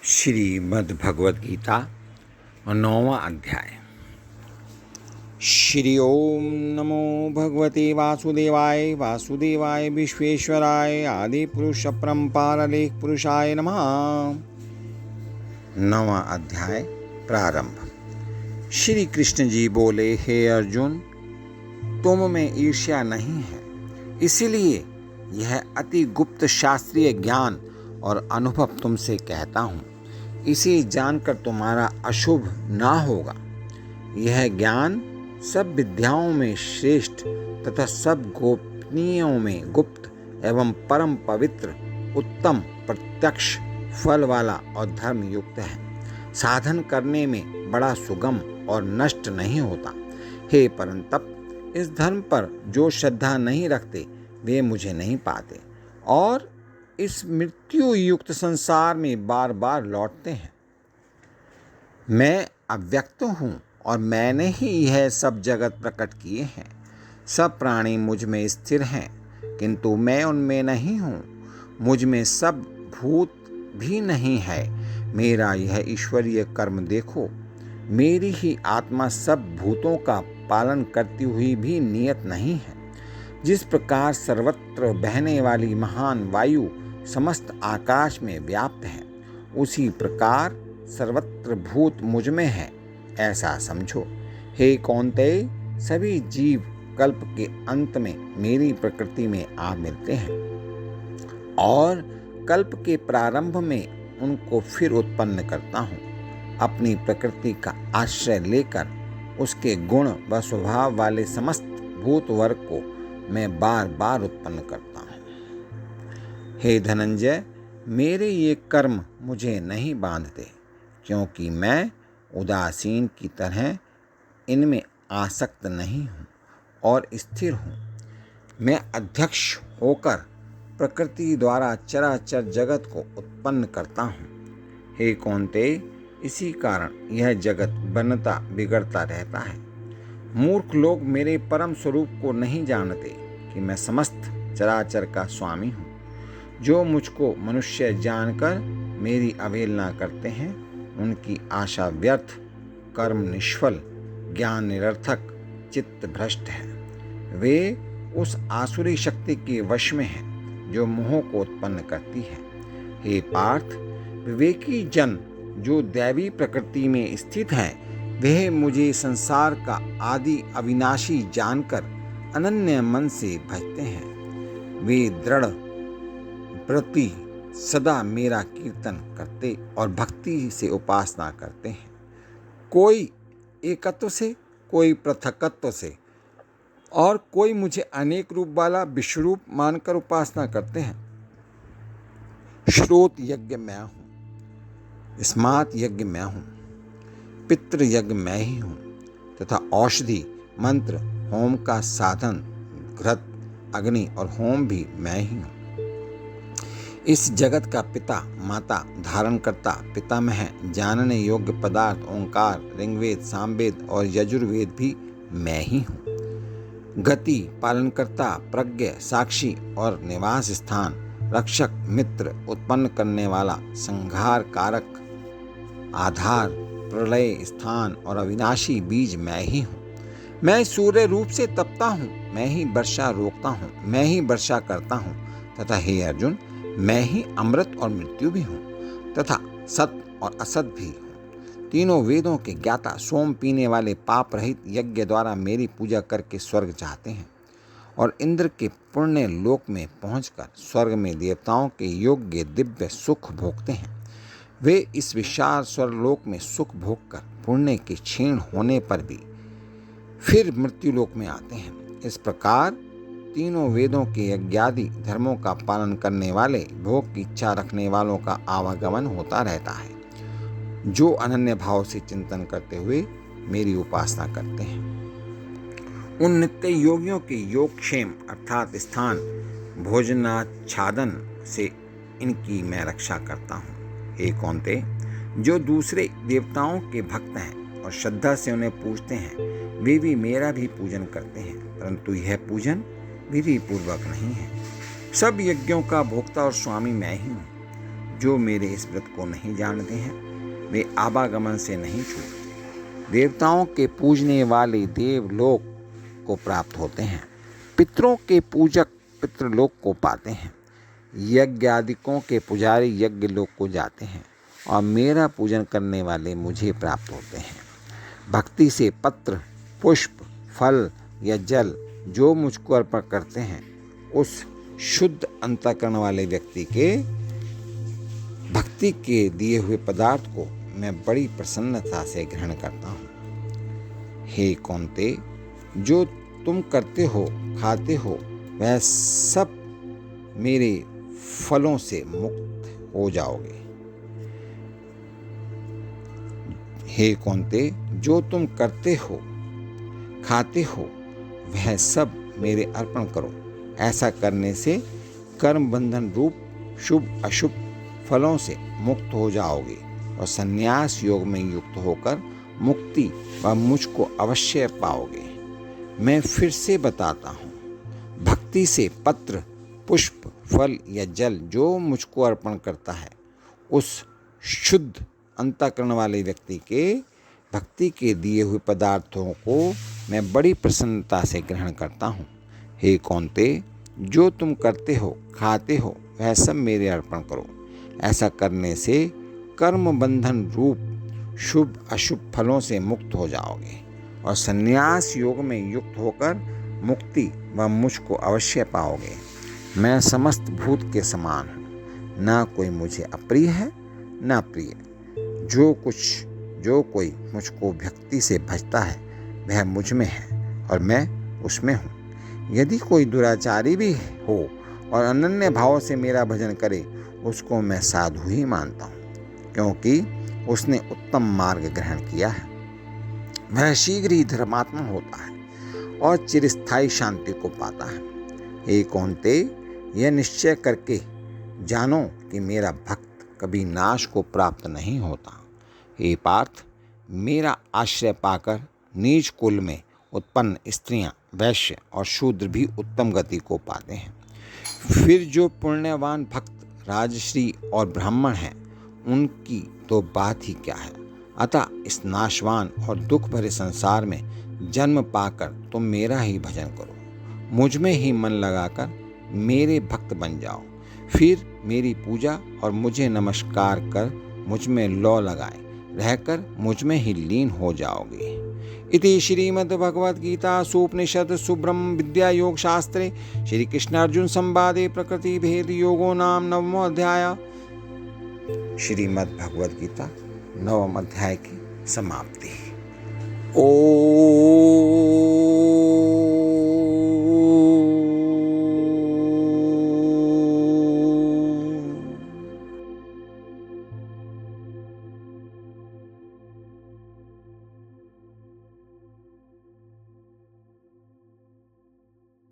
श्रीमद् भगवद गीता 9वां अध्याय। श्री ओम नमो भगवते वासुदेवाय वासुदेवाय विश्वेश्वराय आदि पुरुष परम्पारलेख पुरुषाय नमः। 9वां अध्याय प्रारंभ। श्री कृष्ण जी बोले, हे अर्जुन, तुम में ईर्ष्या नहीं है, इसीलिए यह अति गुप्त शास्त्रीय ज्ञान और अनुभव तुमसे कहता हूँ। इसे जानकर तुम्हारा अशुभ ना होगा। यह ज्ञान सब विद्याओं में श्रेष्ठ तथा सब गोपनीयों में गुप्त एवं परम पवित्र, उत्तम, प्रत्यक्ष, फल वाला और धर्म युक्त है। साधन करने में बड़ा सुगम और नष्ट नहीं होता। हे परंतप, इस धर्म पर जो श्रद्धा नहीं रखते वे मुझे नहीं पाते और इस मृत्यु युक्त संसार में बार बार लौटते हैं। मैं अव्यक्त हूँ और मैंने ही यह सब जगत प्रकट किए हैं। सब प्राणी मुझ में स्थिर हैं, किंतु मैं उनमें नहीं हूँ। मुझ में सब भूत भी नहीं है। मेरा यह ईश्वरीय कर्म देखो। मेरी ही आत्मा सब भूतों का पालन करती हुई भी नियत नहीं है। जिस प्रकार सर्वत्र बहने वाली महान वायु समस्त आकाश में व्याप्त है, उसी प्रकार सर्वत्र भूत मुझ में है, ऐसा समझो। हे कौन्तेय, सभी जीव कल्प के अंत में मेरी प्रकृति में आ मिलते हैं और कल्प के प्रारंभ में उनको फिर उत्पन्न करता हूँ। अपनी प्रकृति का आश्रय लेकर उसके गुण व स्वभाव वाले समस्त भूत वर्ग को मैं बार बार उत्पन्न करता हूँ। हे धनंजय, मेरे ये कर्म मुझे नहीं बांधते, क्योंकि मैं उदासीन की तरह इनमें आसक्त नहीं हूँ और स्थिर हूँ। मैं अध्यक्ष होकर प्रकृति द्वारा चराचर जगत को उत्पन्न करता हूँ। हे कौन्तेय, इसी कारण यह जगत बनता बिगड़ता रहता है। मूर्ख लोग मेरे परम स्वरूप को नहीं जानते कि मैं समस्त चराचर का स्वामी हूँ। जो मुझको मनुष्य जानकर मेरी अवहेलना करते हैं, उनकी आशा व्यर्थ, कर्म निष्फल, ज्ञान निरर्थक, चित्त भ्रष्ट है। वे उस आसुरी शक्ति के वश में हैं जो मोह को उत्पन्न करती है। हे पार्थ, विवेकी जन जो दैवी प्रकृति में स्थित हैं, वह मुझे संसार का आदि अविनाशी जानकर अनन्य मन से भजते हैं। वे दृढ़ व्रती सदा मेरा कीर्तन करते और भक्ति से उपासना करते हैं। कोई एकत्व से, कोई पृथकत्व से और कोई मुझे अनेक रूप वाला विश्वरूप मानकर उपासना करते हैं। श्रोत यज्ञ मैं हूँ, स्मार्त यज्ञ मैं हूँ, पितृ यज्ञ मैं ही हूँ तथा औषधि, मंत्र, होम का साधन, घृत, अग्नि और होम भी मैं ही हूँ। इस जगत का पिता, माता, धारणकर्ता, पितामह, जानने योग्य पदार्थ, ओंकार, ऋग्वेद, सामवेद और यजुर्वेद भी मैं ही हूँ। गति, पालनकर्ता, प्रज्ञ, साक्षी और निवास स्थान, रक्षक, मित्र, उत्पन्न करने वाला, संहार कारक, आधार, प्रलय स्थान और अविनाशी बीज मैं ही हूँ। मैं सूर्य रूप से तपता हूँ, मैं ही वर्षा रोकता हूँ, मैं ही वर्षा करता हूँ तथा हे अर्जुन, मैं ही अमृत और मृत्यु भी हूँ तथा सत्य और असत भी हूँ। तीनों वेदों के ज्ञाता, सोम पीने वाले, पाप रहित यज्ञ द्वारा मेरी पूजा करके स्वर्ग जाते हैं और इंद्र के पुण्य लोक में पहुंचकर स्वर्ग में देवताओं के योग्य दिव्य सुख भोगते हैं। वे इस विशाल स्वर्गलोक में सुख भोगकर पुण्य के क्षीण होने पर भी फिर मृत्यु लोक में आते हैं। इस प्रकार तीनों वेदों के यज्ञादि धर्मों का पालन करने वाले, भोग की इच्छा रखने वालों का आवागमन होता रहता है, जो अनन्य भाव से चिंतन करते हुए मेरी उपासना करते हैं। उन नित्य योगियों के योगक्षेम अर्थात स्थान, भोजनाच्छादन से इनकी मैं रक्षा करता हूँ। हे कौन्तेय, जो दूसरे देवताओं के भक्त हैं और श्रद्धा से उन्हें पूजते हैं, वे भी मेरा भी पूजन करते हैं, परंतु यह पूजन विधि पूर्वक नहीं है। सब यज्ञों का भोक्ता और स्वामी मैं ही हूँ। जो मेरे इस व्रत को नहीं जानते हैं वे आवागमन से नहीं छूटते। देवताओं के पूजने वाले देवलोक को प्राप्त होते हैं। पितरों के पूजक पितृलोक को पाते हैं। यज्ञादिकों के पुजारी यज्ञ लोक को जाते हैं और मेरा पूजन करने वाले मुझे प्राप्त होते हैं। भक्ति से पत्र, पुष्प, फल या जल जो मुझको अर्पण करते हैं उस शुद्ध अंतःकरण वाले व्यक्ति के भक्ति के दिए हुए पदार्थ को मैं बड़ी प्रसन्नता से ग्रहण करता हूँ। हे कौन्ते, जो तुम करते हो खाते हो वह सब मेरे फलों से मुक्त हो जाओगे। हे कौन्ते, जो तुम करते हो खाते हो वह सब मेरे अर्पण करो। ऐसा करने से कर्म बंधन रूप शुभ अशुभ फलों से मुक्त हो जाओगे और संन्यास योग में युक्त होकर मुक्ति व मुझको अवश्य पाओगे। मैं फिर से बताता हूँ, भक्ति से पत्र, पुष्प, फल या जल जो मुझको अर्पण करता है उस शुद्ध अंतःकरण वाले व्यक्ति के भक्ति के दिए हुए पदार्थों को मैं बड़ी प्रसन्नता से ग्रहण करता हूँ। हे कौन्ते, जो तुम करते हो खाते हो वह सब मेरे अर्पण करो। ऐसा करने से कर्म बंधन रूप शुभ अशुभ फलों से मुक्त हो जाओगे और संन्यास योग में युक्त होकर मुक्ति व मुझको अवश्य पाओगे। मैं समस्त भूत के समान हूँ, ना कोई मुझे अप्रिय है ना प्रिय। जो कोई मुझको भक्ति से भजता है वह मुझ में है और मैं उसमें हूँ। यदि कोई दुराचारी भी हो और अनन्य भाव से मेरा भजन करे उसको मैं साधु ही मानता हूँ, क्योंकि उसने उत्तम मार्ग ग्रहण किया है। वह शीघ्र ही धर्मात्मा होता है और चिरस्थायी शांति को पाता है। हे कौन्ते, यह निश्चय करके जानो कि मेरा भक्त कभी नाश को प्राप्त नहीं होता। हे पार्थ, मेरा आश्रय पाकर नीच कुल में उत्पन्न स्त्रियां, वैश्य और शूद्र भी उत्तम गति को पाते हैं। फिर जो पुण्यवान भक्त राजश्री और ब्राह्मण हैं उनकी तो बात ही क्या है। अतः इस नाशवान और दुख भरे संसार में जन्म पाकर तुम मेरा ही भजन करो। मुझ में ही मन लगाकर मेरे भक्त बन जाओ। फिर मेरी पूजा और मुझे नमस्कार कर मुझ में लौ लगाए रहकर मुझ में ही लीन हो जाओगे। इति श्रीमद्भगवद्गीता सुपनिषद सुब्रह्म विद्या योग शास्त्रे श्री कृष्ण अर्जुन संवादे प्रकृति भेद योगो नाम नवमो अध्याय। श्रीमद्भगवद्गीता 9वें अध्याय की समाप्ति। ओम